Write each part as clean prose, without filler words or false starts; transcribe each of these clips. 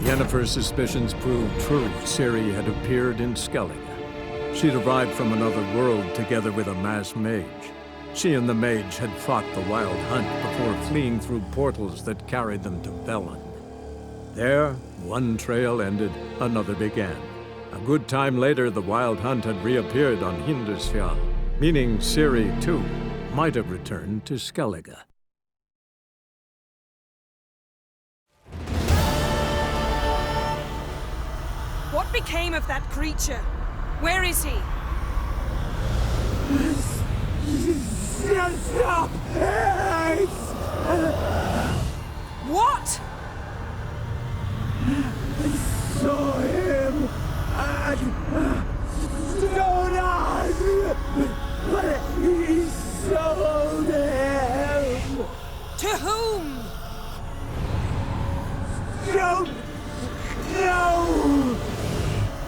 Yennefer's suspicions proved true. Ciri had appeared in Skellige. She'd arrived from another world together with a masked mage. She and the mage had fought the Wild Hunt before fleeing through portals that carried them to Velen. There, one trail ended, another began. A good time later, the Wild Hunt had reappeared on Hindarsfjall, meaning Ciri, too, might have returned to Skellige. What became of that creature? Where is he? Stop! What? I saw him at Stonas, but he sold him. To whom? Don't know.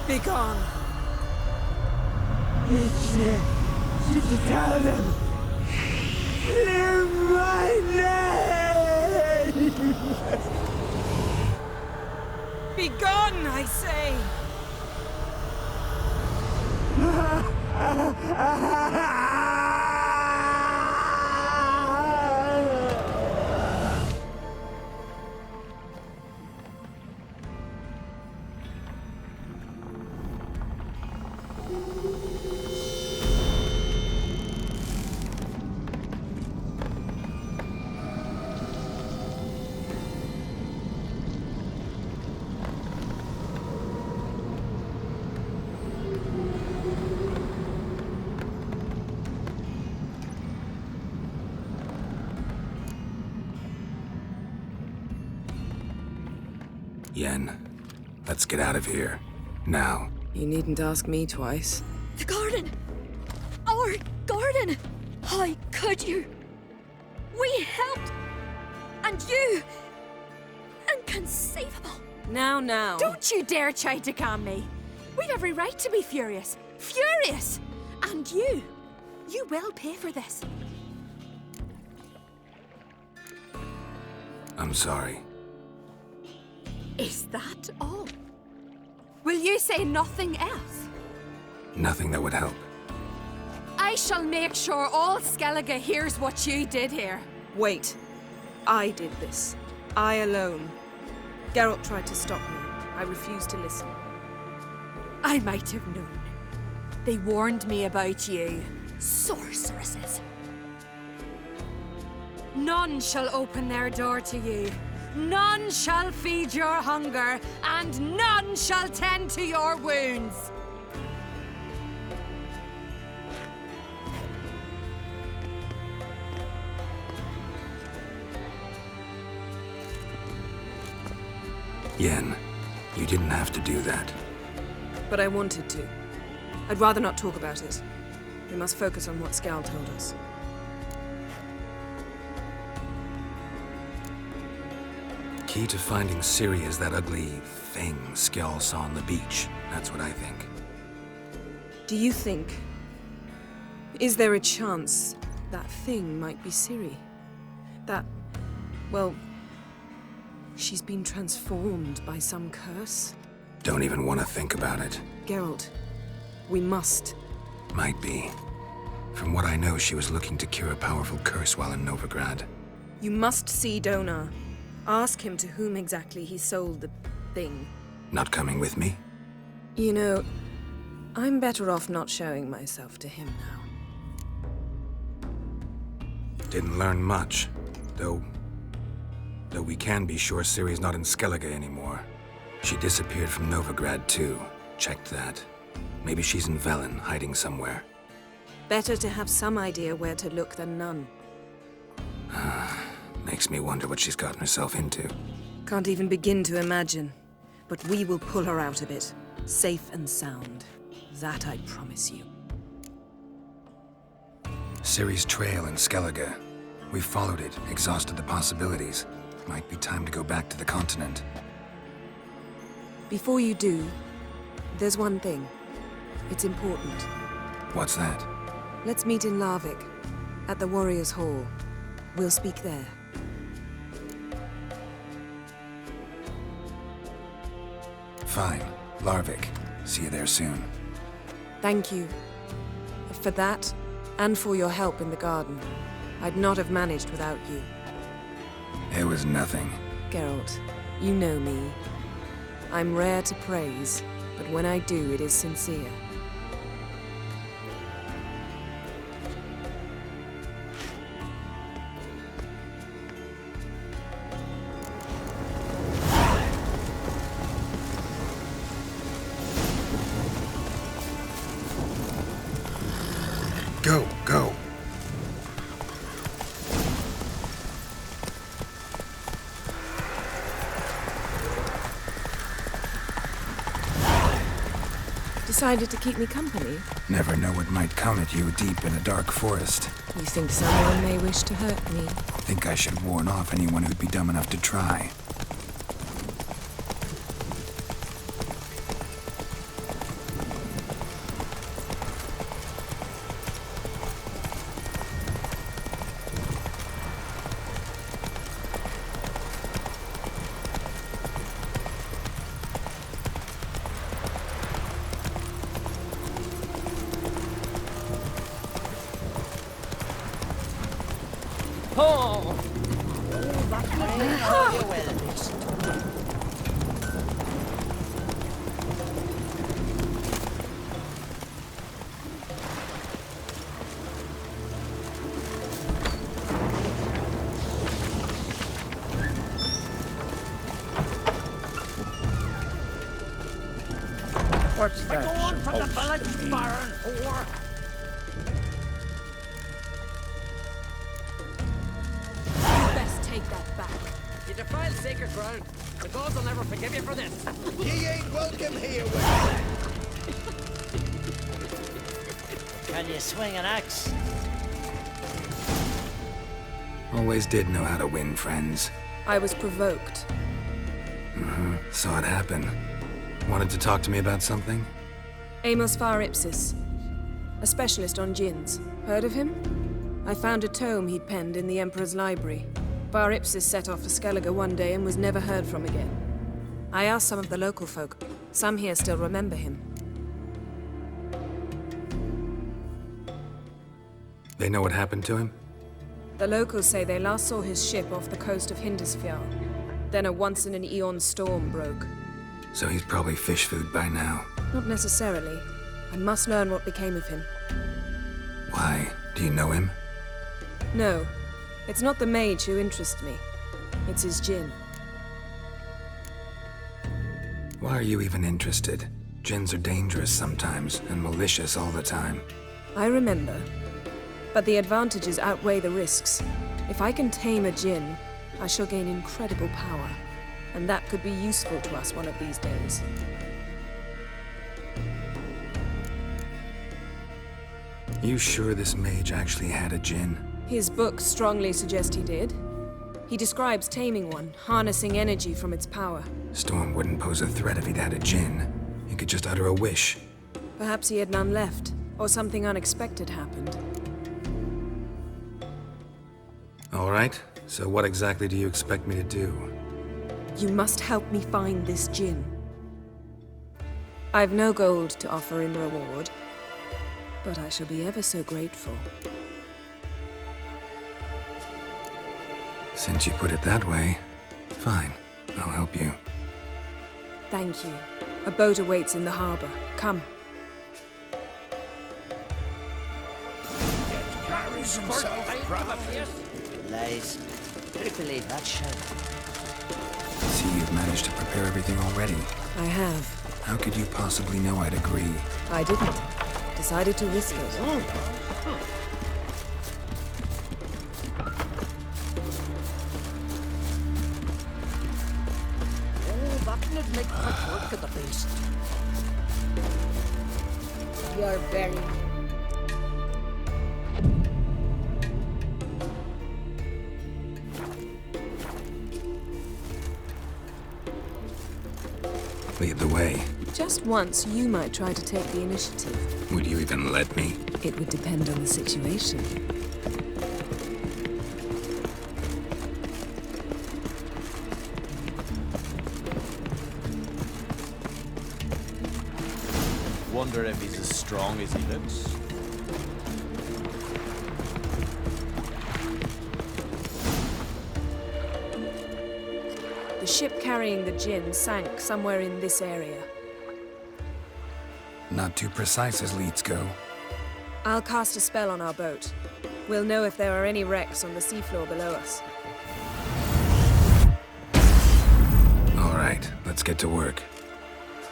Begone. Tell them. Clear my name. Begone, I say! Yen, let's get out of here. Now. You needn't ask me twice. The garden! Our garden! How could you? We helped! And you! Inconceivable! Now. Don't you dare try to calm me! We've every right to be furious! Furious! And you will pay for this. I'm sorry. Is that all? Will you say nothing else? Nothing that would help. I shall make sure all Skellige hears what you did here. Wait. I did this. I alone. Geralt tried to stop me. I refused to listen. I might have known. They warned me about you. Sorceresses. None shall open their door to you. None shall feed your hunger, and none shall tend to your wounds. Yen, you didn't have to do that. But I wanted to. I'd rather not talk about it. We must focus on what Scal told us. Key to finding Ciri is that ugly thing Skell saw on the beach. That's what I think. Do you think... Is there a chance that thing might be Ciri? That... well... she's been transformed by some curse? Don't even want to think about it. Geralt, we must. Might be. From what I know, she was looking to cure a powerful curse while in Novigrad. You must see Donar. Ask him to whom exactly he sold the thing. Not coming with me? You know, I'm better off not showing myself to him now. Didn't learn much, though we can be sure Ciri's not in Skellige anymore. She disappeared from Novigrad too. Checked that. Maybe she's in Velen, hiding somewhere. Better to have some idea where to look than none. Makes me wonder what she's gotten herself into. Can't even begin to imagine. But we will pull her out of it. Safe and sound. That I promise you. Ciri's trail in Skellige. We followed it, exhausted the possibilities. Might be time to go back to the continent. Before you do, there's one thing. It's important. What's that? Let's meet in Larvik, at the Warriors' Hall. We'll speak there. Fine. Larvik. See you there soon. Thank you. For that, and for your help in the garden. I'd not have managed without you. It was nothing. Geralt, you know me. I'm rare to praise, but when I do, it is sincere. Go, go. Decided to keep me company? Never know what might come at you deep in a dark forest. You think someone may wish to hurt me? Think I should warn off anyone who'd be dumb enough to try. What's that Going from the supposed village to mean? baron whore. You best take that back. You defile sacred ground. The gods will never forgive you for this. Ye ain't welcome here, Can you swing an axe? Always did know how to win friends. I was provoked. Saw it happen. Wanted to talk to me about something? Amos Far Ipsis, a specialist on djinns. Heard of him? I found a tome he'd penned in the Emperor's library. Far Ipsis set off for Skellige one day and was never heard from again. I asked some of the local folk. Some here still remember him. They know what happened to him? The locals say they last saw his ship off the coast of Hindisfjall. Then a once-in-an-eon storm broke. So he's probably fish food by now. Not necessarily. I must learn what became of him. Why? Do you know him? No, it's not the mage who interests me. It's his djinn. Why are you even interested? Djinns are dangerous sometimes, and malicious all the time. I remember. But the advantages outweigh the risks. If I can tame a djinn, I shall gain incredible power. And that could be useful to us one of these days. You sure this mage actually had a djinn? His books strongly suggest he did. He describes taming one, harnessing energy from its power. Storm wouldn't pose a threat if he'd had a djinn. He could just utter a wish. Perhaps he had none left, or something unexpected happened. All right, so what exactly do you expect me to do? You must help me find this djinn. I've no gold to offer in reward, but I shall be ever so grateful. Since you put it that way, fine. I'll help you. Thank you. A boat awaits in the harbor. Come. Carries himself proudly. Lies. Who'd believe that shit? See, you've managed to prepare everything already. I have. How could you possibly know I'd agree? I didn't. Decided to risk it. Oh, that would make quick work of the beast. You're very... Lead the way. Just once, you might try to take the initiative. Would you even let me? It would depend on the situation. wonder if he's as strong as he looks. The ship carrying the gin sank somewhere in this area. Not too precise as leads go. I'll cast a spell on our boat. We'll know if there are any wrecks on the seafloor below us. All right, let's get to work.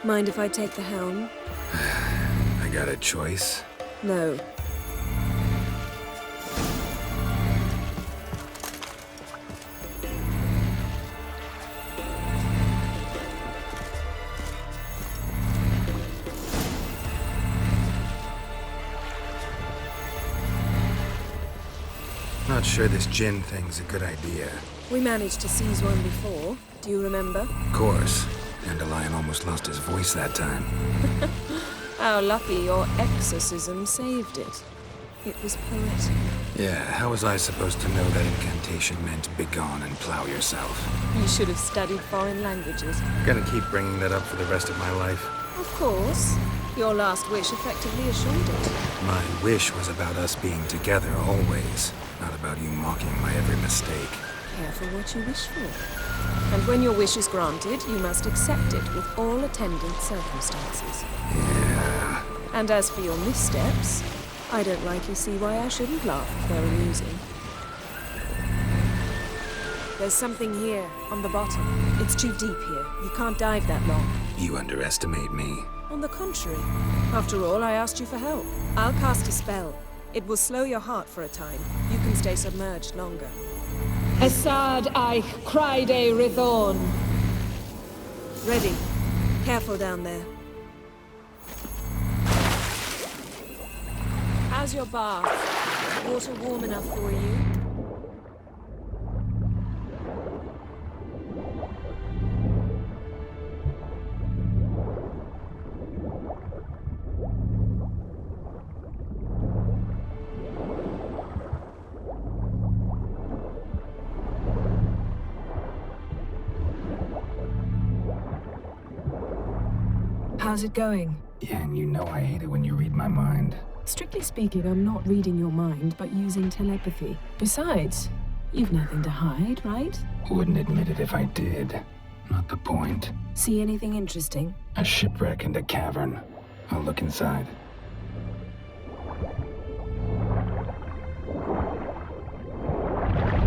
Mind if I take the helm? I got a choice. No. Not sure this gin thing's a good idea. We managed to seize one before. Do you remember? Of course. Dandelion almost lost his voice that time. How lucky your exorcism saved it. It was poetic. Yeah, how was I supposed to know that incantation meant begone and plow yourself? You should have studied foreign languages. Gonna keep bringing that up for the rest of my life. Of course. Your last wish effectively assured it. My wish was about us being together always, not about you mocking my every mistake. Careful what you wish for. And when your wish is granted, you must accept it with all attendant circumstances. Yeah. And as for your missteps, I don't likely see why I shouldn't laugh if they're amusing. There's something here, on the bottom. It's too deep here. You can't dive that long. You underestimate me. On the contrary. After all, I asked you for help. I'll cast a spell. It will slow your heart for a time. You can stay submerged longer. Assad Eich Criede Rithorn. Ready. Careful down there. How's your bath? Water warm enough for you? How's it going? Yeah, and you know I hate it when you read my mind. Strictly speaking, I'm not reading your mind, but using telepathy. Besides, you've nothing to hide, right? Wouldn't admit it if I did. Not the point. See anything interesting? A shipwreck and a cavern. I'll look inside.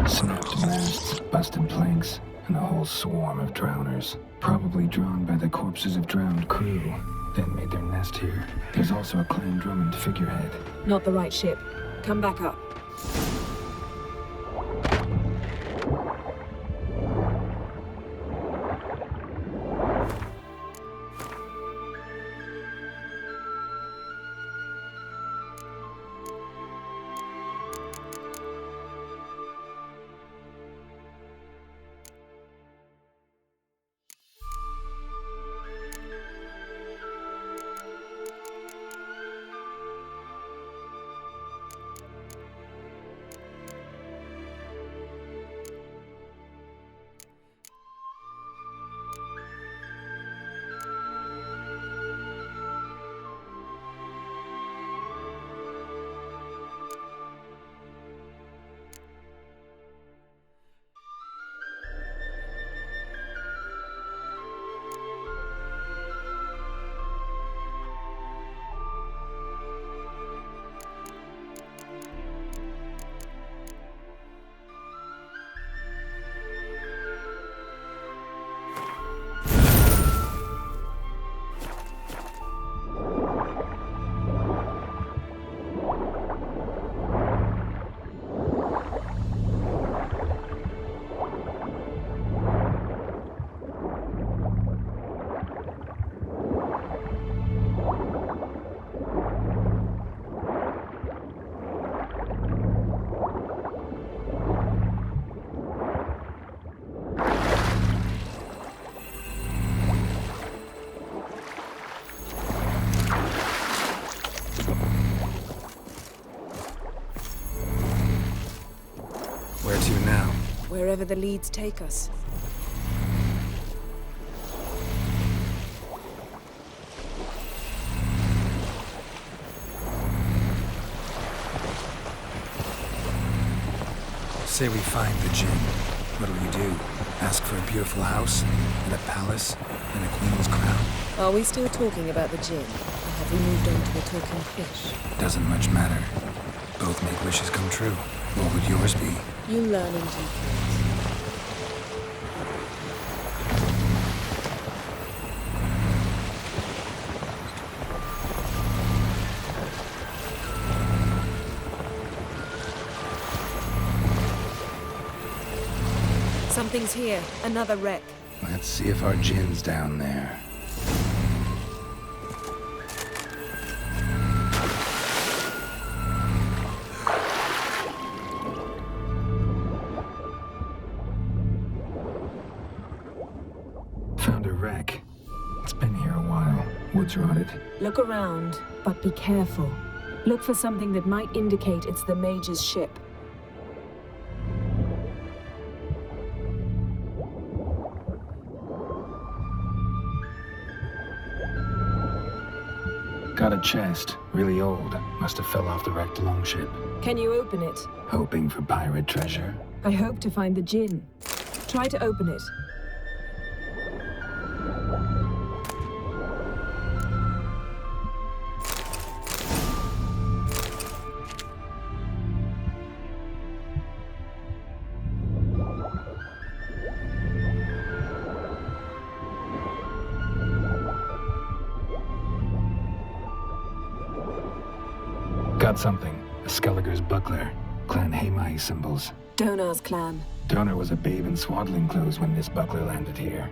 Snapped masts, busted planks, and a whole swarm of drowners. Probably drawn by the corpses of drowned crew. Then made their nest here. There's also a Clan Drummond figurehead. Not the right ship. Come back up. Where to now? Wherever the leads take us. Say we find the Jinn. What'll you do? Ask for a beautiful house, and a palace, and a queen's crown? Are we still talking about the Jinn? Or have we moved on to a talking fish? Doesn't much matter. Both make wishes come true. What would yours be? You learn in due course. Something's here. Another wreck. Let's see if our Jinn's down there. Found a wreck. It's been here a while. Woods rotted. Look around, but be careful. Look for something that might indicate it's the Mage's ship. Got a chest. Really old. Must have fell off the wrecked longship. Can you open it? Hoping for pirate treasure. I hope to find the Jinn. Try to open it. Got something. A Skelliger's buckler. Clan Hamai symbols. Donar's clan. Donar was a babe in swaddling clothes when this buckler landed here.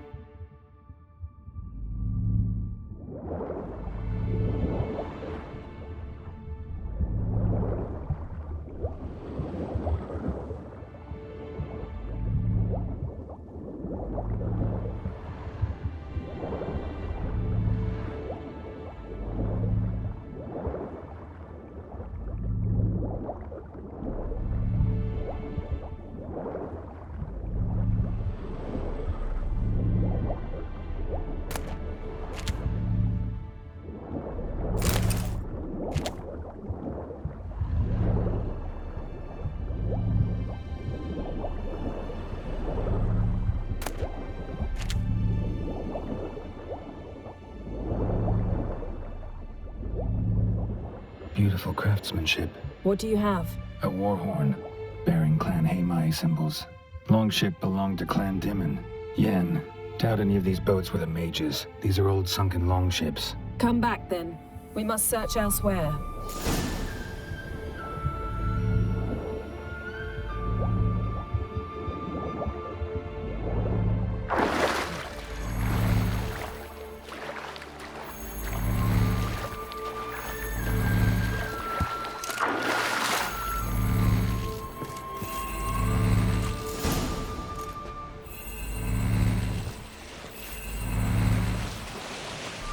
Beautiful craftsmanship. What do you have? A war horn, bearing Clan Hamai symbols. Longship belonged to Clan Dimon. Yen. Doubt any of these boats were the mages. These are old sunken longships. Come back then. We must search elsewhere.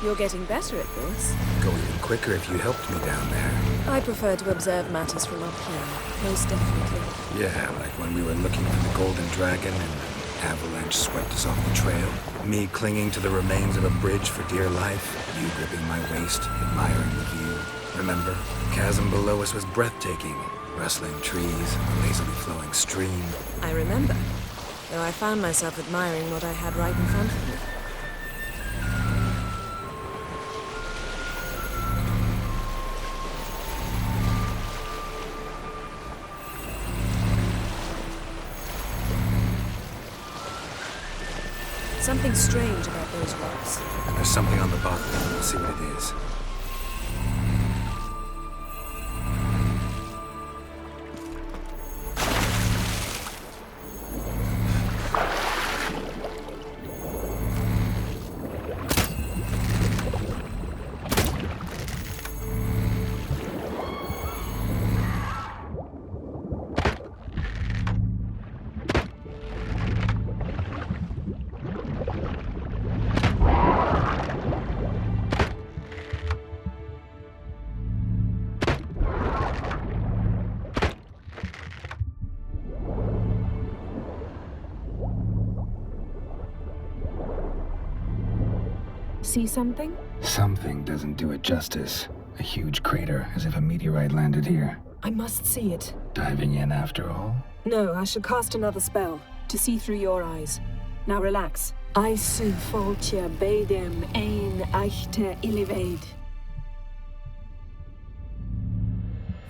You're getting better at this. Go even quicker if you helped me down there. I prefer to observe matters from up here, most definitely. Yeah, like when we were looking for the Golden Dragon and an avalanche swept us off the trail. Me clinging to the remains of a bridge for dear life. You gripping my waist, admiring the view. Remember? The chasm below us was breathtaking. Rustling trees, a lazily flowing stream. I remember, though I found myself admiring what I had right in front of me. Something strange about those rocks. And there's something on the bottom. We'll see what it is. See something? Something doesn't do it justice. A huge crater, as if a meteorite landed here. I must see it. Diving in after all? No, I shall cast another spell to see through your eyes. Now relax. I su foltia beidem ein eichte illivaid.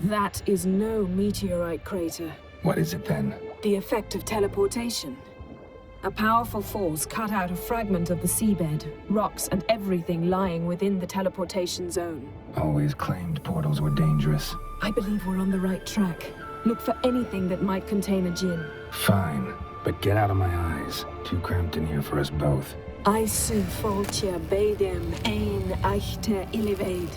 That is no meteorite crater. What is it then? The effect of teleportation. A powerful force cut out a fragment of the seabed, rocks and everything lying within the teleportation zone. Always claimed portals were dangerous. I believe we're on the right track. Look for anything that might contain a djinn. Fine, but get out of my eyes. Too cramped in here for us both. I su foltia beidem ein eichte illivaid.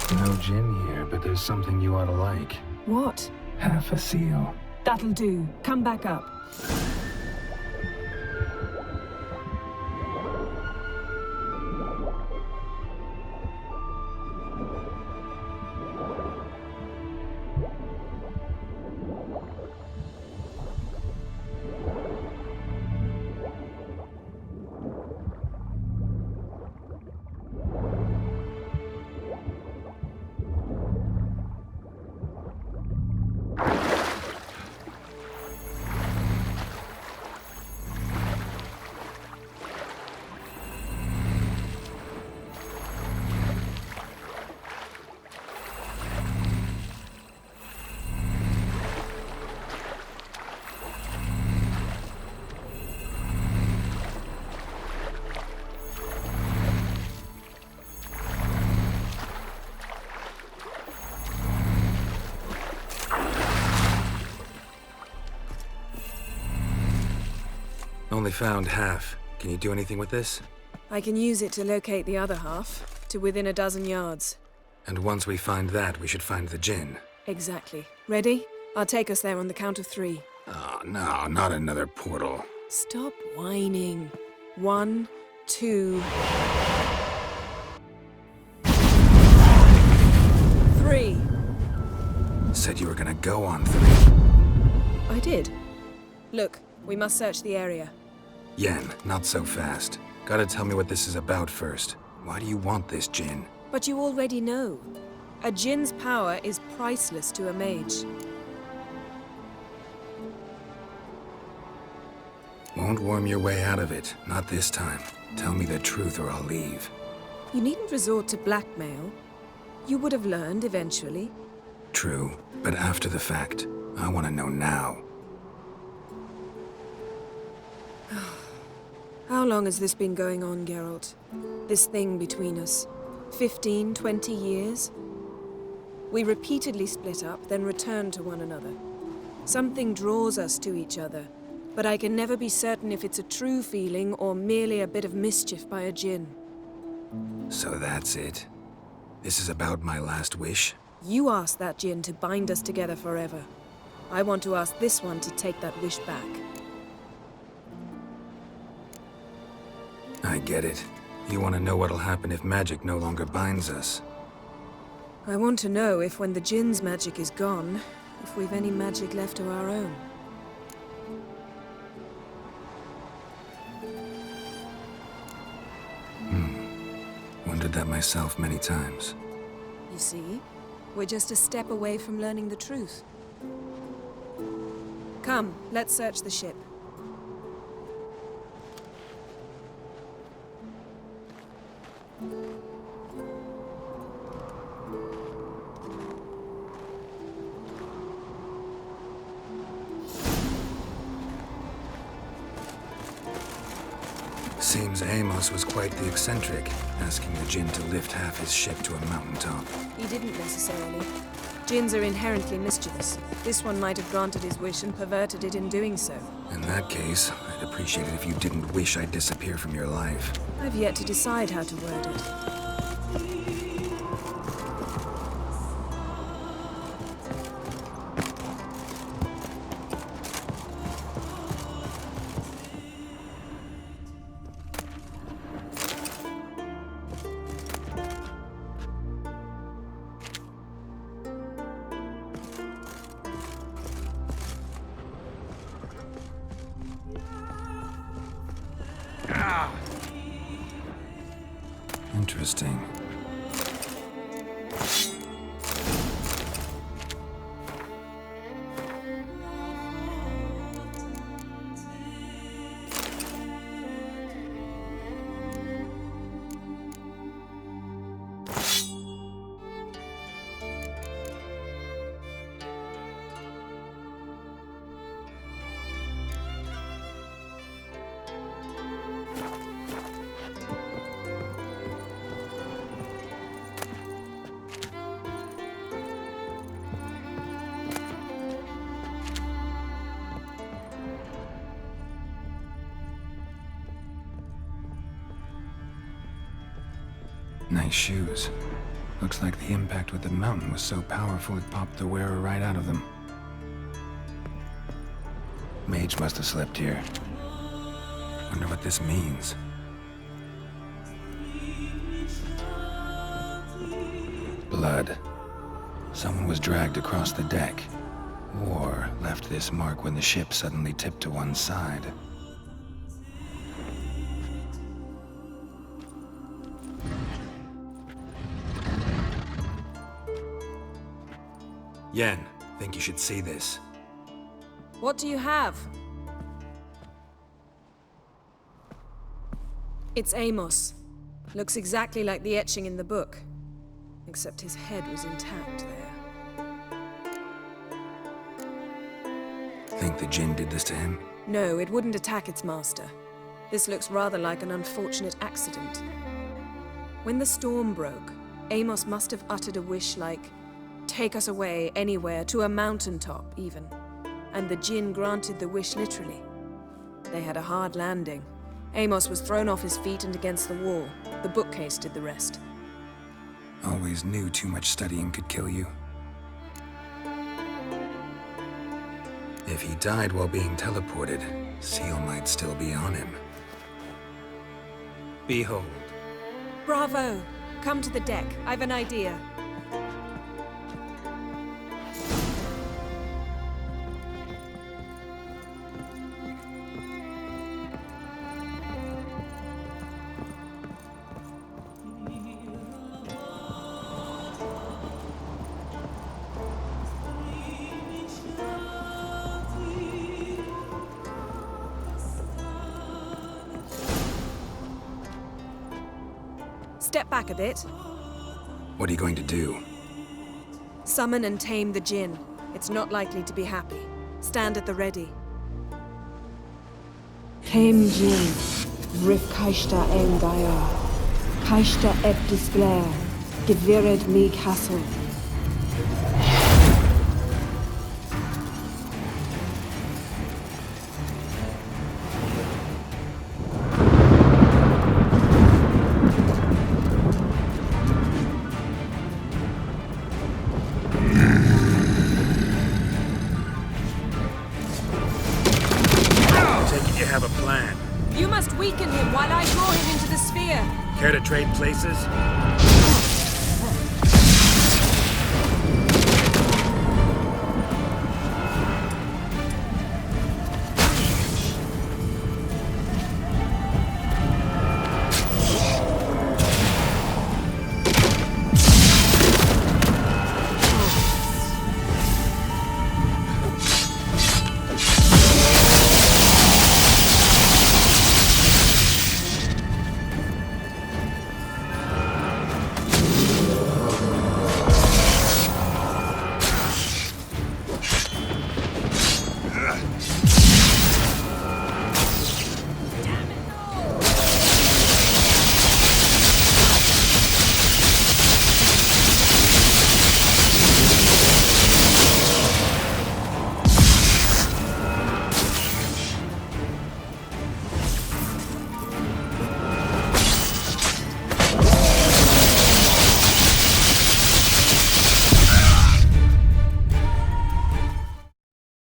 No djinn here, but there's something you ought to like. What? Half a seal. That'll do. Come back up. Only found half. Can you do anything with this? I can use it to locate the other half, to within a dozen yards. And once we find that, we should find the djinn. Exactly. Ready? I'll take us there on the count of 3. Oh, no, not another portal. Stop whining. 1, 2... 3. Said you were gonna go on 3. I did. Look, we must search the area. Yen, not so fast. Gotta tell me what this is about first. Why do you want this djinn? But you already know. A djinn's power is priceless to a mage. Won't worm your way out of it. Not this time. Tell me the truth or I'll leave. You needn't resort to blackmail. You would have learned eventually. True, but after the fact. I want to know now. How long has this been going on, Geralt? This thing between us? 15, 20 years? We repeatedly split up, then returned to one another. Something draws us to each other, but I can never be certain if it's a true feeling or merely a bit of mischief by a djinn. So that's it? This is about my last wish? You asked that djinn to bind us together forever. I want to ask this one to take that wish back. I get it. You want to know what'll happen if magic no longer binds us. I want to know if when the djinn's magic is gone, if we've any magic left of our own. Wondered that myself many times. You see, we're just a step away from learning the truth. Come, let's search the ship. Seems Amos was quite the eccentric, asking the Jinn to lift half his ship to a mountaintop. He didn't necessarily. Jinns are inherently mischievous. This one might have granted his wish and perverted it in doing so. In that case, I'd appreciate it if you didn't wish I'd disappear from your life. I've yet to decide how to word it. Interesting. Nice shoes. Looks like the impact with the mountain was so powerful it popped the wearer right out of them. Mage must have slept here. Wonder what this means. Blood. Someone was dragged across the deck. Or left this mark when the ship suddenly tipped to one side. Yen, think you should see this. What do you have? It's Amos. Looks exactly like the etching in the book. Except his head was intact there. Think the Jinn did this to him? No, it wouldn't attack its master. This looks rather like an unfortunate accident. When the storm broke, Amos must have uttered a wish like, "Take us away, anywhere, to a mountaintop, even." And the Jinn granted the wish literally. They had a hard landing. Amos was thrown off his feet and against the wall. The bookcase did the rest. Always knew too much studying could kill you. If he died while being teleported, Seal might still be on him. Behold. Bravo! Come to the deck. I've an idea. Step back a bit. What are you going to do? Summon and tame the Jinn. It's not likely to be happy. Stand at the ready. Tame Jinn, Rif Kaishta en Daya, Kaishta et Disglair, Gevired me Castle. You have a plan. You must weaken him while I draw him into the sphere. Care to trade places?